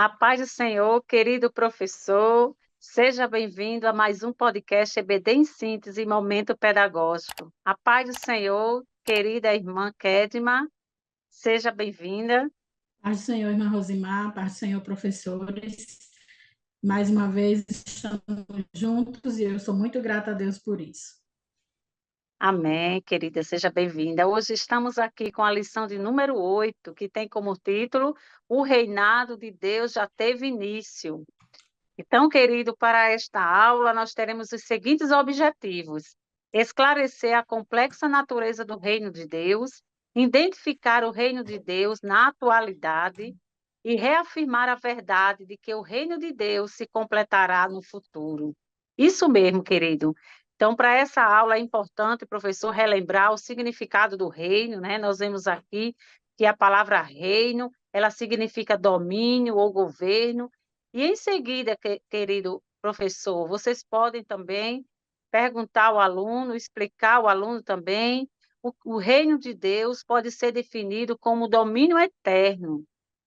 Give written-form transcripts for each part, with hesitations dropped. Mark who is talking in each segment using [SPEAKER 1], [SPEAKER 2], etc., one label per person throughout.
[SPEAKER 1] A paz do Senhor, querido professor, seja bem-vindo a mais um podcast EBD em Síntese, Momento Pedagógico. A paz do Senhor, querida irmã Kedma, seja bem-vinda.
[SPEAKER 2] Paz do Senhor, irmã Rosimar, paz do Senhor, professores. Mais uma vez estamos juntos e eu sou muito grata a Deus por isso.
[SPEAKER 1] Amém, querida, seja bem-vinda. Hoje estamos aqui com a lição de número 8, que tem como título O Reinado de Deus já teve início. Então, querido, para esta aula nós teremos os seguintes objetivos: esclarecer a complexa natureza do reino de Deus, identificar o reino de Deus na atualidade e reafirmar a verdade de que o reino de Deus se completará no futuro. Isso mesmo, querido. Então, para essa aula é importante, professor, relembrar o significado do reino, né? Nós vemos aqui que a palavra reino, ela significa domínio ou governo, e em seguida, querido professor, vocês podem também perguntar ao aluno, explicar ao aluno também. O reino de Deus pode ser definido como domínio eterno,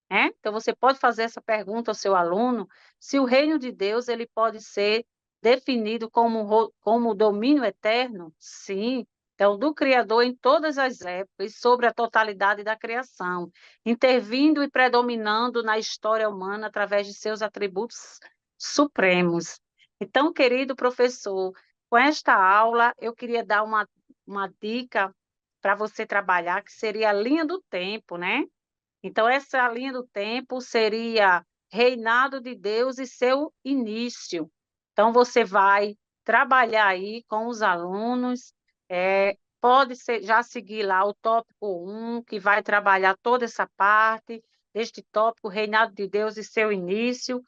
[SPEAKER 1] né? Então, você pode fazer essa pergunta ao seu aluno, se o reino de Deus ele pode ser definido como domínio eterno? Sim. Então, do Criador em todas as épocas, e sobre a totalidade da criação, intervindo e predominando na história humana através de seus atributos supremos. Então, querido professor, com esta aula, eu queria dar uma dica para você trabalhar, que seria a linha do tempo, né? Então, essa linha do tempo seria reinado de Deus e seu início. Então, você vai trabalhar aí com os alunos, pode ser, já seguir lá o tópico 1, que vai trabalhar toda essa parte deste tópico, reinado de Deus e seu início.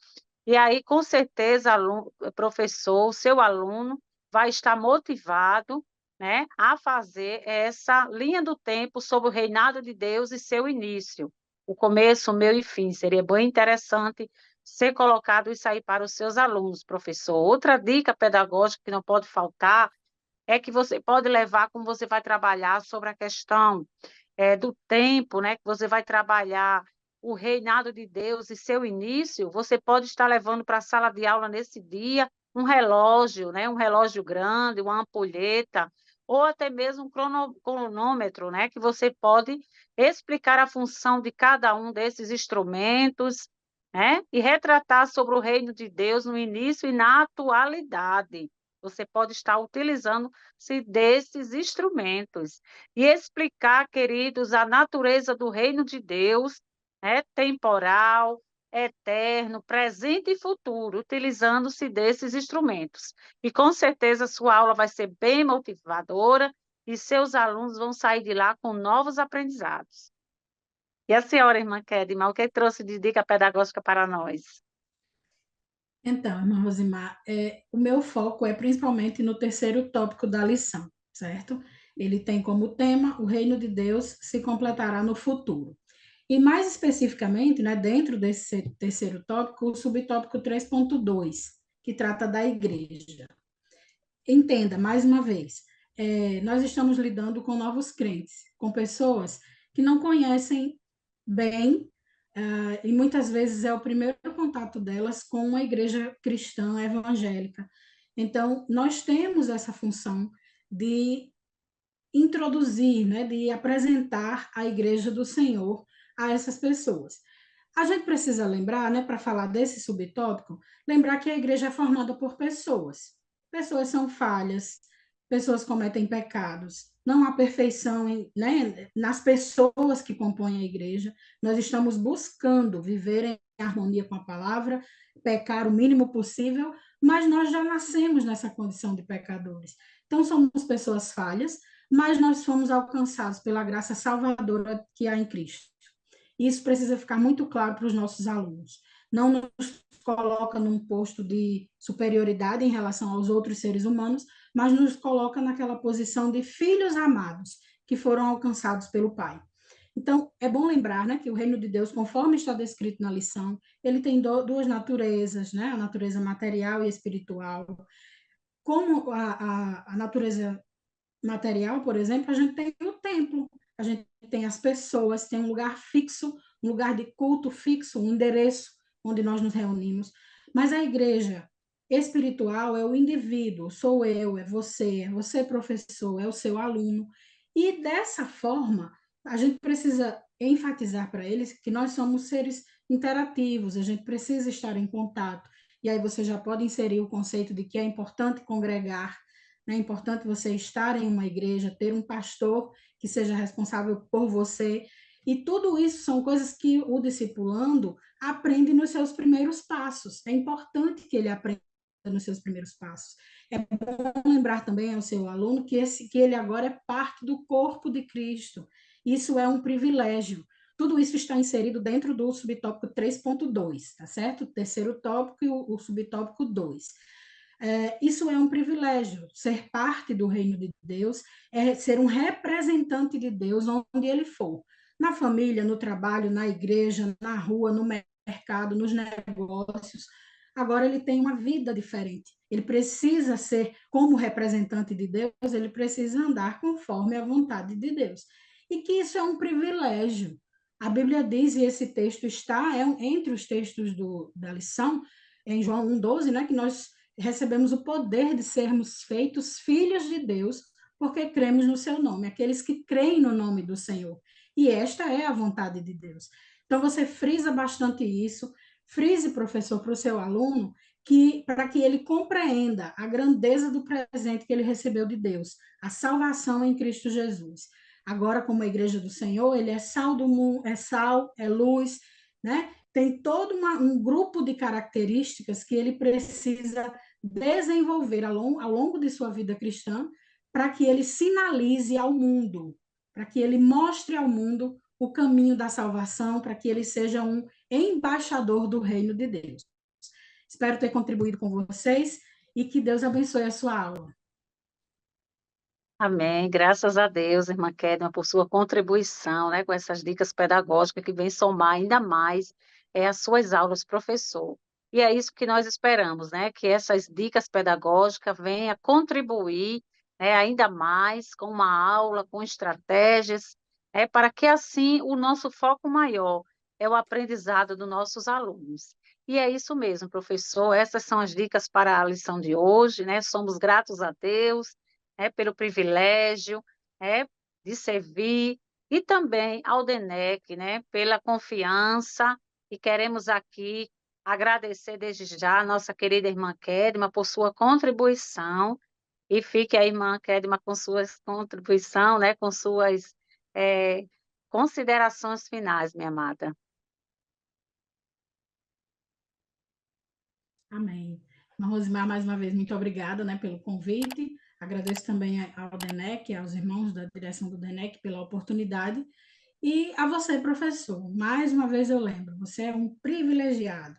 [SPEAKER 1] E aí, com certeza, professor, o seu aluno vai estar motivado, né, a fazer essa linha do tempo sobre o reinado de Deus e seu início. O começo, o meio e fim. Seria bem interessante ser colocado isso aí para os seus alunos, professor. Outra dica pedagógica que não pode faltar é que você pode levar, como você vai trabalhar sobre a questão do tempo, né, que você vai trabalhar o reinado de Deus e seu início, você pode estar levando para a sala de aula nesse dia um relógio, né, um relógio grande, uma ampulheta, ou até mesmo um cronômetro, né, que você pode explicar a função de cada um desses instrumentos, né, e retratar sobre o reino de Deus no início e na atualidade. Você pode estar utilizando-se desses instrumentos e explicar, queridos, a natureza do reino de Deus, né, temporal, eterno, presente e futuro, utilizando-se desses instrumentos. E com certeza sua aula vai ser bem motivadora e seus alunos vão sair de lá com novos aprendizados. E a senhora, irmã Kedma, o que trouxe de dica pedagógica para nós?
[SPEAKER 2] Então, irmã Rosimar, o meu foco é principalmente no terceiro tópico da lição, certo? Ele tem como tema o reino de Deus se completará no futuro. E mais especificamente, né, dentro desse terceiro tópico, o subtópico 3.2, que trata da igreja. Entenda, mais uma vez, nós estamos lidando com novos crentes, com pessoas que não conhecem bem, e muitas vezes é o primeiro contato delas com uma igreja cristã evangélica. Então, nós temos essa função de introduzir, né, de apresentar a igreja do Senhor a essas pessoas. A gente precisa lembrar, né, para falar desse subtópico, lembrar que a igreja é formada por pessoas. Pessoas são falhas, pessoas cometem pecados. Não há perfeição né, nas pessoas que compõem a igreja. Nós estamos buscando viver em harmonia com a palavra, pecar o mínimo possível, mas nós já nascemos nessa condição de pecadores. Então, somos pessoas falhas, mas nós fomos alcançados pela graça salvadora que há em Cristo. Isso precisa ficar muito claro para os nossos alunos. Não nos coloca num posto de superioridade em relação aos outros seres humanos, mas nos coloca naquela posição de filhos amados que foram alcançados pelo Pai. Então, é bom lembrar, né, que o reino de Deus, conforme está descrito na lição, ele tem duas naturezas, né, a natureza material e espiritual. Como a natureza material, por exemplo, a gente tem o templo, a gente tem as pessoas, tem um lugar fixo, um lugar de culto fixo, um endereço onde nós nos reunimos, mas a igreja espiritual é o indivíduo, sou eu, é você professor, é o seu aluno. E dessa forma, a gente precisa enfatizar para eles que nós somos seres interativos, a gente precisa estar em contato. E aí você já pode inserir o conceito de que é importante congregar, né? É importante você estar em uma igreja, ter um pastor que seja responsável por você. E tudo isso são coisas que o discipulando aprende nos seus primeiros passos. É importante que ele aprenda nos seus primeiros passos. É bom lembrar também ao seu aluno que ele agora é parte do corpo de Cristo. Isso é um privilégio. Tudo isso está inserido dentro do subtópico 3.2, tá certo? O terceiro tópico e o subtópico 2. Isso é um privilégio, ser parte do reino de Deus, é ser um representante de Deus onde ele for. Na família, no trabalho, na igreja, na rua, no mercado, nos negócios. Agora ele tem uma vida diferente. Ele precisa ser, como representante de Deus, ele precisa andar conforme a vontade de Deus. E que isso é um privilégio. A Bíblia diz, e esse texto está entre os textos da lição, em João 1,12, né, que nós recebemos o poder de sermos feitos filhos de Deus, porque cremos no seu nome, aqueles que creem no nome do Senhor. E esta é a vontade de Deus. Então, você frisa bastante isso, frise, professor, para o seu aluno, para que ele compreenda a grandeza do presente que ele recebeu de Deus, a salvação em Cristo Jesus. Agora, como a igreja do Senhor, ele é sal do mundo, é sal, é luz, né? Tem todo um grupo de características que ele precisa desenvolver ao longo de sua vida cristã para que ele sinalize ao mundo, para que ele mostre ao mundo o caminho da salvação, para que ele seja um embaixador do reino de Deus. Espero ter contribuído com vocês e que Deus abençoe a sua aula.
[SPEAKER 1] Amém. Graças a Deus, irmã Kedma, por sua contribuição, né, com essas dicas pedagógicas que vem somar ainda mais as suas aulas, professor. E é isso que nós esperamos, né, que essas dicas pedagógicas venham contribuir, né, ainda mais com uma aula, com estratégias, para que assim o nosso foco maior é o aprendizado dos nossos alunos. E é isso mesmo, professor. Essas são as dicas para a lição de hoje, né? Somos gratos a Deus, pelo privilégio, de servir, e também ao DENEC, pela confiança, e queremos aqui agradecer desde já a nossa querida irmã Kedma por sua contribuição, e fique a irmã Kedma com suas contribuição, com suas considerações finais, minha amada.
[SPEAKER 2] Amém. Irmã Rosimar, mais uma vez, muito obrigada, né, pelo convite. Agradeço também ao DENEC, aos irmãos da direção do DENEC pela oportunidade. E a você, professor, mais uma vez eu lembro, você é um privilegiado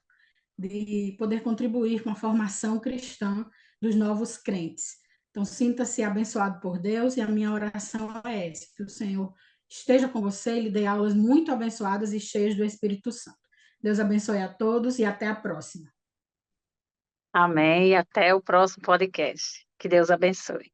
[SPEAKER 2] de poder contribuir com a formação cristã dos novos crentes. Então, sinta-se abençoado por Deus e a minha oração é essa, que o Senhor esteja com você e lhe dê aulas muito abençoadas e cheias do Espírito Santo. Deus abençoe a todos e até a próxima.
[SPEAKER 1] Amém, e até o próximo podcast. Que Deus abençoe.